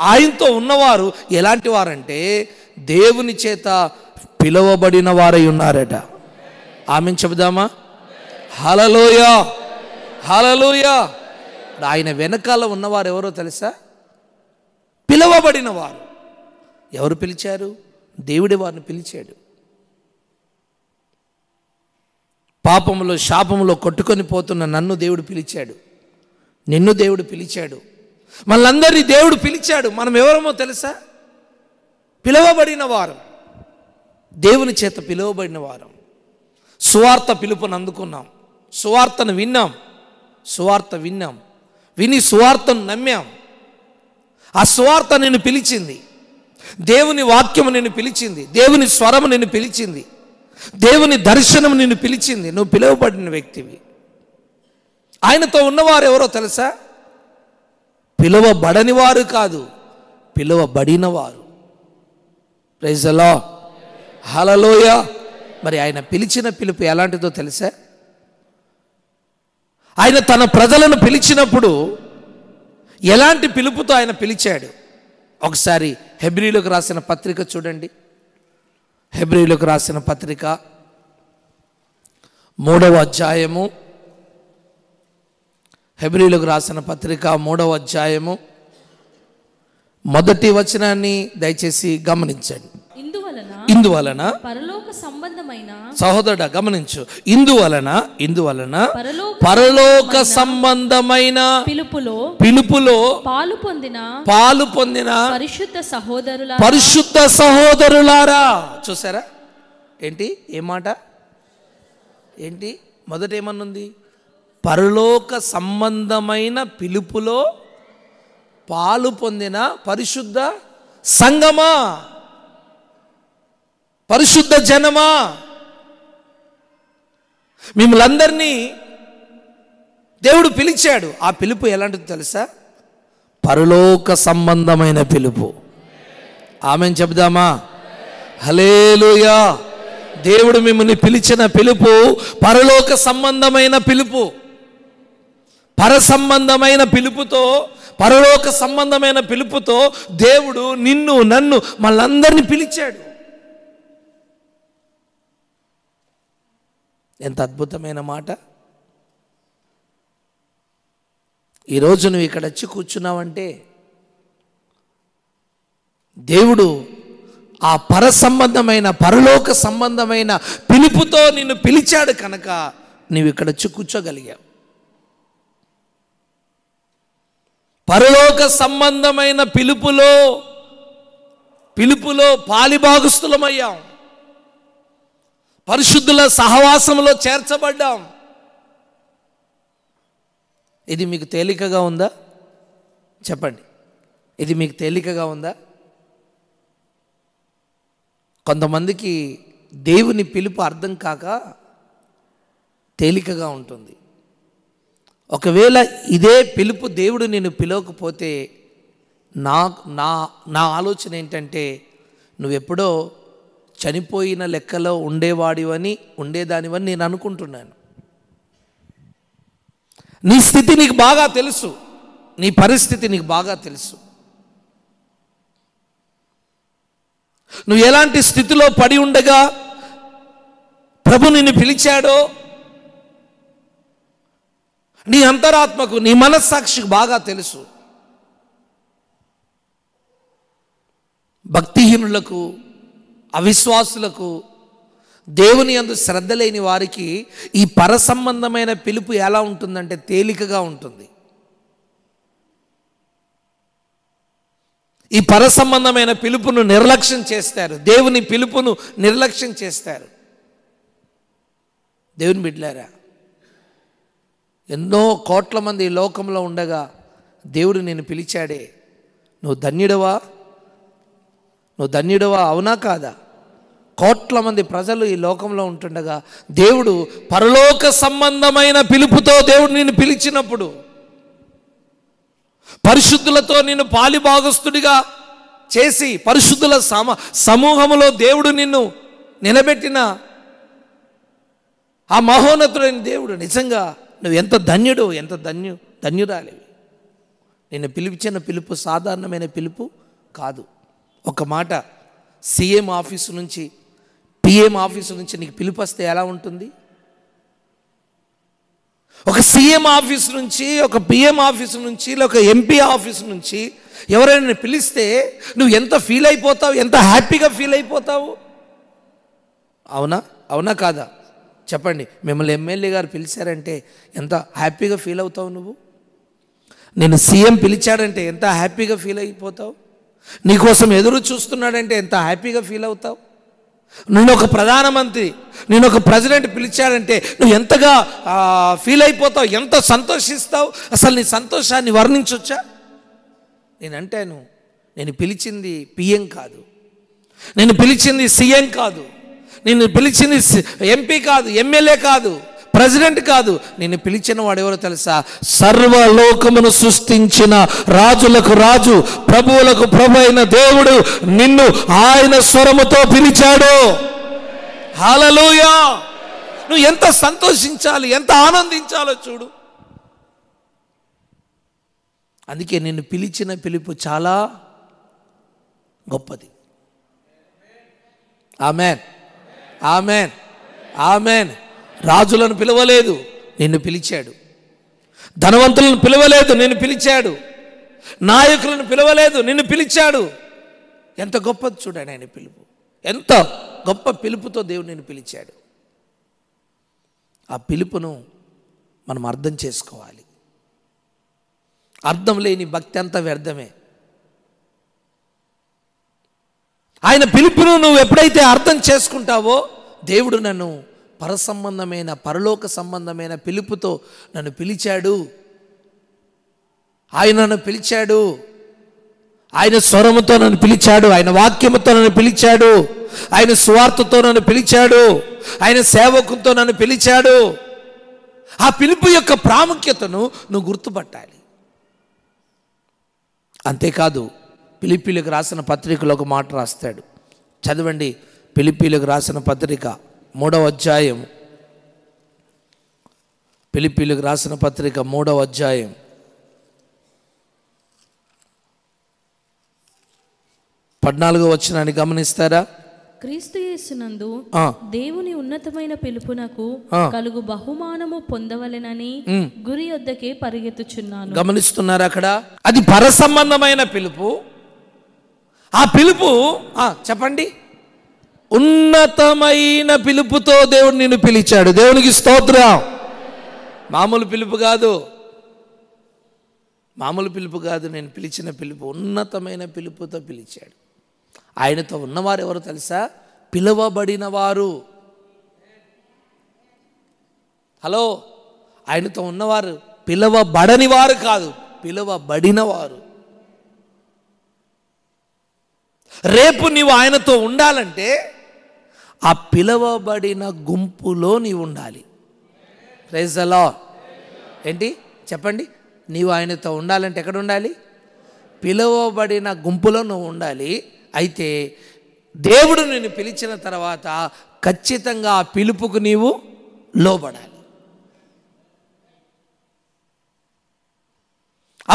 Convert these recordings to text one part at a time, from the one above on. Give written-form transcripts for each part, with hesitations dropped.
ఆయనతో ఉన్నవారు ఎలాంటి వారంటే దేవుని చేత పిలువబడిన వారై ఉన్నారట. ఆమేన్ చెబుదామా? హల్లెలూయా, హల్లెలూయా. ఆయన వెనకాల ఉన్నవారు ఎవరో తెలుసా? పిలువబడిన వారు. ఎవరు పిలిచారు? దేవుడి వారిని పిలిచాడు. పాపములో శాపములో కొట్టుకొని పోతున్న నన్ను దేవుడు పిలిచాడు, నిన్ను దేవుడు పిలిచాడు, మనందరినీ దేవుడు పిలిచాడు. మనం ఎవరమో తెలుసా? పిలువబడిన వారు, దేవుని చేత పిలువబడిన వారు. సువార్త పిలుపుని అందుకున్నాం, సువార్తను విన్నాం, విని సువార్తను నమ్మాం. ఆ సువార్త నిన్ను పిలిచింది, దేవుని వాక్యము నిన్ను పిలిచింది, దేవుని స్వరము నిన్ను పిలిచింది, దేవుని దర్శనం నిన్ను పిలిచింది. నువ్వు పిలువబడిన వ్యక్తివి. ఆయనతో ఉన్నవారు ఎవరో తెలుసా? పిలువబడని వారు కాదు, పిలువబడిన వారు. ప్రైజ్ ది లార్డ్, హల్లెలూయా. మరి ఆయన పిలిచిన పిలుపు ఎలాంటిదో తెలుసా? ఆయన తన ప్రజలను పిలిచినప్పుడు ఎలాంటి పిలుపుతో ఆయన పిలిచాడు? ఒకసారి హెబ్రీయులకు రాసిన పత్రిక చూడండి. హెబ్రీయులకు రాసిన పత్రిక 3వ అధ్యాయము, హెబ్రీయులకు రాసిన పత్రిక 3వ అధ్యాయము మొదటి వచనాన్ని దయచేసి గమనించండి. ఇందువలన పరలోక సంబంధమైన, సహోదరుడా గమనించు, ఇందువలన పరలోక సంబంధమైన పిలుపులో పాలు పొందిన పరిశుద్ధ సహోదరులారా. చూసారా? ఏంటి ఏ మాట? ఏంటి మొదట ఏమన్నుంది? పరలోక సంబంధమైన పిలుపులో పాలు పొందిన పరిశుద్ధ సంఘమా, పరిశుద్ధ జనమా. మిమ్మల్ందరినీ దేవుడు పిలిచాడు. ఆ పిలుపు ఎలాంటిది తెలుసా? పరలోక సంబంధమైన పిలుపు. ఆమేన్ చెబుదామా? హల్లెలూయా. దేవుడు మిమ్మల్ని పిలిచిన పిలుపు పరలోక సంబంధమైన పిలుపు. పర సంబంధమైన పిలుపుతో, పరలోక సంబంధమైన పిలుపుతో దేవుడు నిన్ను నన్ను మనందరినీ పిలిచాడు. ఎంత అద్భుతమైన మాట! ఈరోజు నువ్వు ఇక్కడ వచ్చి కూర్చున్నావంటే దేవుడు ఆ పర సంబంధమైన పరలోక సంబంధమైన పిలుపుతో నిన్ను పిలిచాడు కనుక నువ్వు ఇక్కడ వచ్చి కూర్చోగలిగావు. పరలోక సంబంధమైన పిలుపులో పాలిభాగస్తులమయ్యాం, పరిశుద్ధుల సహవాసంలో చేర్చబడ్డాం. ఇది మీకు తేలికగా ఉందా? చెప్పండి, ఇది మీకు తేలికగా ఉందా? కొంతమందికి దేవుని పిలుపు అర్థం కాక తేలికగా ఉంటుంది. ఒకవేళ ఇదే పిలుపు దేవుడు నేను పిలవకపోతే నా ఆలోచన ఏంటంటే నువ్వెప్పుడో చనిపోయిన లెక్కలో ఉండేదానివని నేను అనుకుంటున్నాను. నీ స్థితి నీకు బాగా తెలుసు, నీ పరిస్థితి నీకు బాగా తెలుసు. నువ్వు ఎలాంటి స్థితిలో పడి ఉండగా ప్రభు నిన్ను పిలిచాడో నీ అంతరాత్మకు, నీ మనస్సాక్షికి బాగా తెలుసు. భక్తిహీనులకు, అవిశ్వాసులకు, దేవుని యందు శ్రద్ధ లేని వారికి ఈ పర సంబంధమైన పిలుపు ఎలా ఉంటుందంటే తేలికగా ఉంటుంది. ఈ పర సంబంధమైన పిలుపును నిర్లక్ష్యం చేస్తారు, దేవుని పిలుపును నిర్లక్ష్యం చేస్తారు. దేవుని బిడ్డలారా, ఎన్నో కోట్ల మంది ఈ లోకంలో ఉండగా దేవుడు నిన్ను పిలిచాడే. నువ్వు ధన్యుడవా? అవునా కాదా? కోట్ల మంది ప్రజలు ఈ లోకంలో ఉంటుండగా దేవుడు పరలోక సంబంధమైన పిలుపుతో దేవుడు నిన్ను పిలిచినప్పుడు, పరిశుద్ధులతో నిన్ను పాలిభాగస్తుడిగా చేసి పరిశుద్ధుల సమూహములో దేవుడు నిన్ను నిలబెట్టిన ఆ మహోన్నతుడైన దేవుడు, నిజంగా నువ్వు ఎంత ధన్యుడు, ఎంత ధన్యురాలివి. నిన్ను పిలిచిన పిలుపు సాధారణమైన పిలుపు కాదు. ఒక మాట, సీఎం ఆఫీసు నుంచి పిఎం ఆఫీసు నుంచి నీకు పిలుపు వస్తే ఎలా ఉంటుంది? ఒక సీఎం ఆఫీసు నుంచి, ఒక పిఎం ఆఫీసు నుంచి, ఒక ఎంపీ ఆఫీసు నుంచి ఎవరైనా పిలిస్తే నువ్వు ఎంత ఫీల్ అయిపోతావు, ఎంత హ్యాపీగా ఫీల్ అయిపోతావు? అవునా అవునా కాదా చెప్పండి. మిమ్మల్ని ఎమ్మెల్యే గారు పిలిచారంటే ఎంత హ్యాపీగా ఫీల్ అవుతావు నువ్వు? నేను సీఎం పిలిచాడంటే ఎంత హ్యాపీగా ఫీల్ అయిపోతావు? నీకోసం ఎదురు చూస్తున్నాడంటే ఎంత హ్యాపీగా ఫీల్ అవుతావు? నేను ఒక ప్రధానమంత్రి, నేను ఒక ప్రెసిడెంట్ పిలిచాడంటే నువ్వు ఎంతగా ఫీల్ అయిపోతావు, ఎంత సంతోషిస్తావు? అసలు నీ సంతోషాన్ని వర్ణించొచ్చా? నేనంటాను, నేను పిలిచింది పిఎం కాదు, నేను పిలిచింది సీఎం కాదు, నేను పిలిచింది ఎంపీ కాదు, ఎమ్మెల్యే కాదు, ప్రెసిడెంట్ కాదు. నేను పిలిచిన వాడు ఎవరో తెలుసా? సర్వలోకమును సృష్టించిన రాజులకు రాజు, ప్రభువులకు ప్రభు అయిన దేవుడు నిన్ను ఆయన స్వరముతో పిలిచాడు. హల్లెలూయా! నువ్వు ఎంత సంతోషించాలి, ఎంత ఆనందించాలో చూడు. అందుకే నిన్ను పిలిచిన పిలుపు చాలా గొప్పది. Amen amen amen. రాజులను పిలవలేదు, నిన్ను పిలిచాడు. ధనవంతులను పిలవలేదు, నిన్ను పిలిచాడు. నాయకులను పిలవలేదు, నిన్ను పిలిచాడు. ఎంత గొప్పది చూడండి ఆయన పిలుపు. ఎంత గొప్ప పిలుపుతో దేవుడు నిన్ను పిలిచాడు. ఆ పిలుపును మనం అర్థం చేసుకోవాలి. అర్థం లేని భక్తి అంతా వ్యర్థమే. ఆయన పిలుపును నువ్వు ఎప్పుడైతే అర్థం చేసుకుంటావో, దేవుడు నన్ను పరసంబంధమైన, పరలోక సంబంధమైన పిలుపుతో నన్ను పిలిచాడు, ఆయన నన్ను పిలిచాడు, ఆయన స్వరముతో నన్ను పిలిచాడు, ఆయన వాక్యముతో నన్ను పిలిచాడు, ఆయన సువార్తతో నన్ను పిలిచాడు, ఆయన సేవకుతో నన్ను పిలిచాడు. ఆ పిలుపు యొక్క ప్రాముఖ్యతను నువ్వు గుర్తుపట్టాలి. అంతేకాదు, ఫిలిప్పీయులకు రాసిన పత్రికలో ఒక మాట రాస్తాడు, చదవండి. ఫిలిప్పీయులకు రాసిన పత్రిక 3వ అధ్యాయం, ఫిలిప్పీయులకు రాసిన పత్రిక 3వ అధ్యాయం 14వ వచనాన్ని గమనిస్తారా? క్రీస్తు యేసునందు దేవుని ఉన్నతమైన పిలుపునకు కలుగు బహుమానము పొందవలెనని గురి యొద్దకే పరిగెత్తుచున్నాను. గమనిస్తున్నారు అక్కడ? అది పరసంబంధమైన పిలుపు. ఆ పిలుపు చెప్పండి, ఉన్నతమైన పిలుపుతో దేవుడు నిన్ను పిలిచాడు. దేవునికి స్తోత్రం. మామూలు పిలుపు కాదు, మామూలు పిలుపు కాదు. నేను పిలిచిన పిలుపు ఉన్నతమైన పిలుపుతో పిలిచాడు. ఆయనతో ఉన్నవారు ఎవరు తెలుసా? పిలువబడిన వారు. హలో, ఆయనతో ఉన్నవారు పిలువబడని వారు కాదు, పిలువబడిన వారు. రేపు నీవు ఆయనతో ఉండాలంటే ఆ పిలువబడిన గుంపులో నీవు ఉండాలి. Praise the Lord. ఏంటి చెప్పండి? నీవు ఆయనతో ఉండాలంటే ఎక్కడ ఉండాలి? పిలువబడిన గుంపులో నువ్వు ఉండాలి. అయితే దేవుడు నిన్ను పిలిచిన తర్వాత ఖచ్చితంగా ఆ పిలుపుకు నీవు లోబడాలి.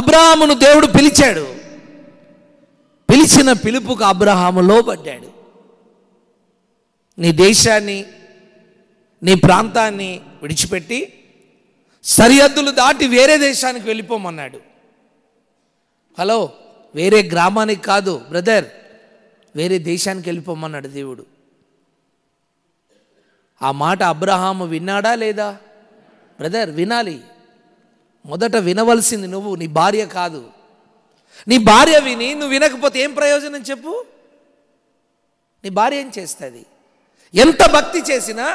అబ్రహామును దేవుడు పిలిచాడు, పిలిచిన పిలుపుకు అబ్రహాము లోబడ్డాడు. నీ దేశాన్ని, నీ ప్రాంతాన్ని విడిచిపెట్టి సరిహద్దులు దాటి వేరే దేశానికి వెళ్ళిపోమన్నాడు. హలో, వేరే గ్రామానికి కాదు బ్రదర్, వేరే దేశానికి వెళ్ళిపోమన్నాడు దేవుడు. ఆ మాట అబ్రహాము విన్నాడా లేదా? బ్రదర్, వినాలి. మొదట వినవలసింది నువ్వు, నీ భార్య కాదు. నీ భార్య విని నువ్వు వినకపోతే ఏం ప్రయోజనం చెప్పు? నీ భార్య ఏం చేస్తుంది? ఎంత భక్తి చేసినా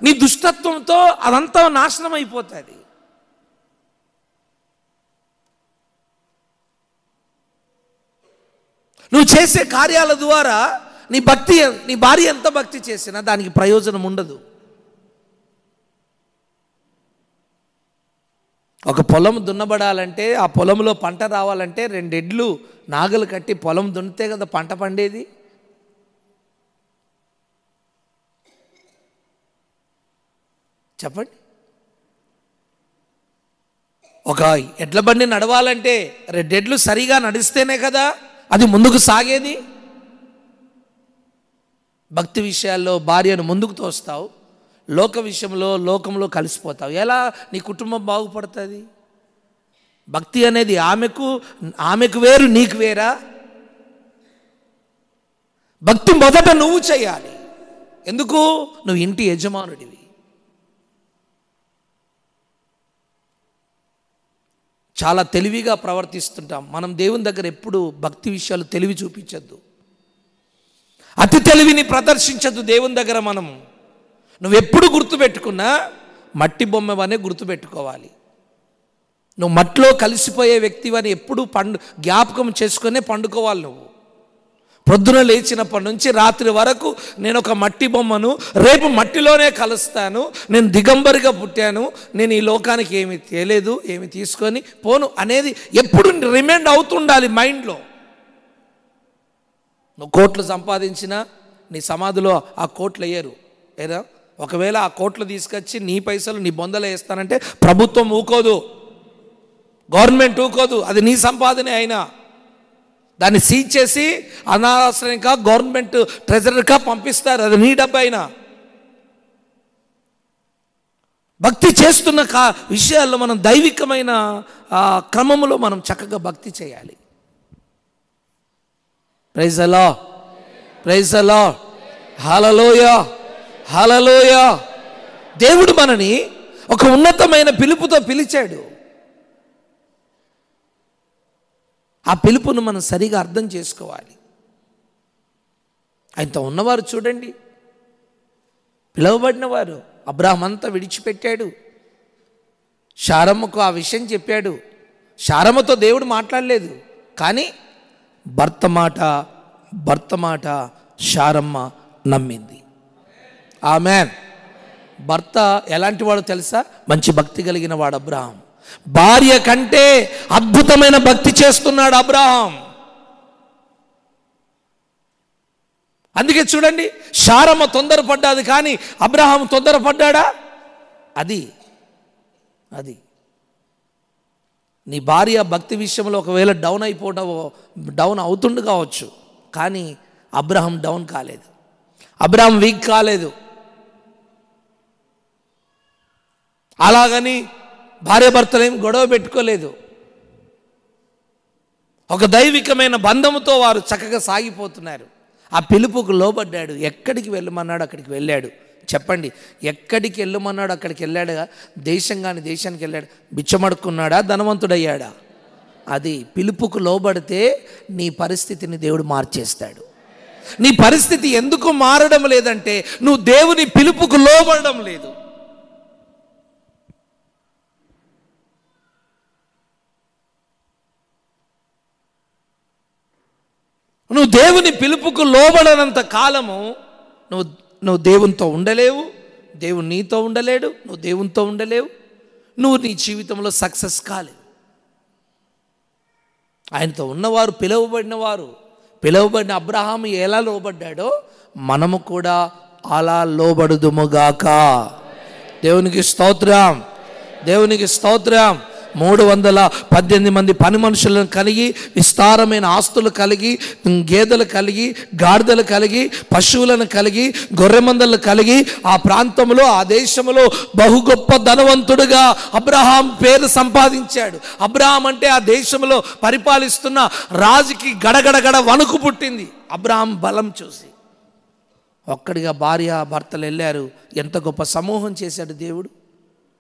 నీ దుష్టత్వంతో అదంతా నాశనం అయిపోతుంది. నువ్వు చేసే కార్యాల ద్వారా నీ భార్య ఎంత భక్తి చేసినా దానికి ప్రయోజనం ఉండదు. ఒక పొలం దున్నబడాలంటే, ఆ పొలంలో పంట రావాలంటే 2 ఎడ్లు నాగలు కట్టి పొలం దున్నితే కదా పంట పండేది. చెప్పండి. ఒక ఎడ్ల బండి నడవాలంటే రెండెడ్లు సరిగా నడిస్తేనే కదా అది ముందుకు సాగేది. భక్తి విషయాల్లో భార్యను ముందుకు తోస్తావు, లోక విషయంలో లోకంలో కలిసిపోతావు. ఎలా నీ కుటుంబం బాగుపడుతుంది? భక్తి అనేది ఆమెకు వేరు, నీకు వేరా? భక్తి మొదట నువ్వు చేయాలి. ఎందుకు? నువ్వు ఇంటి యజమానుడివి. చాలా తెలివిగా ప్రవర్తిస్తుంటాం మనం. దేవుని దగ్గర ఎప్పుడు భక్తి విషయాలు తెలివి చూపించద్దు, అతి తెలివిని ప్రదర్శించద్దు దేవుని దగ్గర. నువ్వెప్పుడు గుర్తుపెట్టుకున్నా మట్టి బొమ్మవనే గుర్తుపెట్టుకోవాలి. నువ్వు మట్టిలో కలిసిపోయే వ్యక్తివని ఎప్పుడు జ్ఞాపకం చేసుకునే పండుకోవాలి. నువ్వు పొద్దున లేచినప్పటి నుంచి రాత్రి వరకు నేను ఒక మట్టి బొమ్మను, రేపు మట్టిలోనే కలుస్తాను, నేను దిగంబరిగా పుట్టాను, నేను ఈ లోకానికి ఏమి తేలేదు, ఏమి తీసుకొని పోను అనేది ఎప్పుడు రిమైండ్ అవుతుండాలి మైండ్లో. నువ్వు కోట్లు సంపాదించినా నీ సమాధిలో ఆ కోట్లు వేయరు ఏదా. ఒకవేళ ఆ కోట్లు తీసుకొచ్చి నీ పైసలు నీ బొందలో వేస్తానంటే ప్రభుత్వం ఊకోదు, గవర్నమెంట్ ఊకోదు. అది నీ సంపాదనే అయినా దాన్ని సీజ్ చేసి అనాశ్రయంగా గవర్నమెంట్ ట్రెజరీగా పంపిస్తారు, అది నీ డబ్బు అయినా. భక్తి చేస్తున్న విషయాల్లో మనం దైవికమైన క్రమములో మనం చక్కగా భక్తి చేయాలి. Praise the Lord, praise the Lord, hallelujah, hallelujah. దేవుడు మనని ఒక ఉన్నతమైన పిలుపుతో పిలిచాడు. ఆ పిలుపును మనం సరిగా అర్థం చేసుకోవాలి. ఆయనతో ఉన్నవారు చూడండి, పిలువబడిన వారు. అబ్రాహాం అంతా విడిచిపెట్టాడు, శారమ్మకు ఆ విషయం చెప్పాడు. శారమ్మతో దేవుడు మాట్లాడలేదు, కానీ భర్త మాట శారమ్మ నమ్మింది. ఆమేన్. భర్త ఎలాంటి వాడు తెలుసా? మంచి భక్తి కలిగిన వాడు అబ్రాహాం. భార్య కంటే అద్భుతమైన భక్తి చేస్తున్నాడు అబ్రాహాం. అందుకే చూడండి, శారమ్మ తొందరపడ్డాది కానీ అబ్రాహాం తొందరపడ్డాడా? అది నీ భార్య భక్తి విషయంలో ఒకవేళ డౌన్ అవుతుండు కావచ్చు, కానీ అబ్రాహాం డౌన్ కాలేదు, అబ్రాహాం వీక్ కాలేదు. అలాగని భార్యాభర్తలు ఏం గొడవ పెట్టుకోలేదు. ఒక దైవికమైన బంధముతో వారు చక్కగా సాగిపోతున్నారు. ఆ పిలుపుకు లోబడ్డాడు. ఎక్కడికి వెళ్ళమన్నాడు అక్కడికి వెళ్ళాడు. చెప్పండి, ఎక్కడికి వెళ్ళమన్నాడు అక్కడికి వెళ్ళాడుగా. దేశం కానీ దేశానికి వెళ్ళాడు. బిచ్చమడుక్కున్నాడా, ధనవంతుడయ్యాడా? అది పిలుపుకు లోబడితే నీ పరిస్థితిని దేవుడు మార్చేస్తాడు. నీ పరిస్థితి ఎందుకు మారడం లేదంటే నువ్వు దేవుని పిలుపుకు లోబడడం లేదు. నువ్వు దేవుని పిలుపుకు లోబడనంత కాలము నువ్వు దేవునితో ఉండలేవు, దేవుడు నీతో ఉండలేడు, నువ్వు దేవునితో ఉండలేవు, నువ్వు నీ జీవితంలో సక్సెస్ కాలేవు. ఆయనతో ఉన్నవారు పిలువబడిన అబ్రహాము ఎలా లోబడ్డాడో మనము కూడా అలా లోబడుదుముగాక. దేవునికి స్తోత్రం, దేవునికి స్తోత్రం. 318 మంది పని మనుషులను కలిగి, విస్తారమైన ఆస్తులు కలిగి, గేదెలు కలిగి, గాడిదలు కలిగి, పశువులను కలిగి, గొర్రెమందలను కలిగి ఆ ప్రాంతంలో ఆ దేశంలో బహు గొప్ప ధనవంతుడుగా అబ్రహాం పేరు సంపాదించాడు. అబ్రహాం అంటే ఆ దేశంలో పరిపాలిస్తున్న రాజుకి గడగడగడ వణుకు పుట్టింది అబ్రహాం బలం చూసి. ఒక్కడిగా భార్య భర్తలు వెళ్ళారు. ఎంత గొప్ప సమూహం చేశాడు దేవుడు.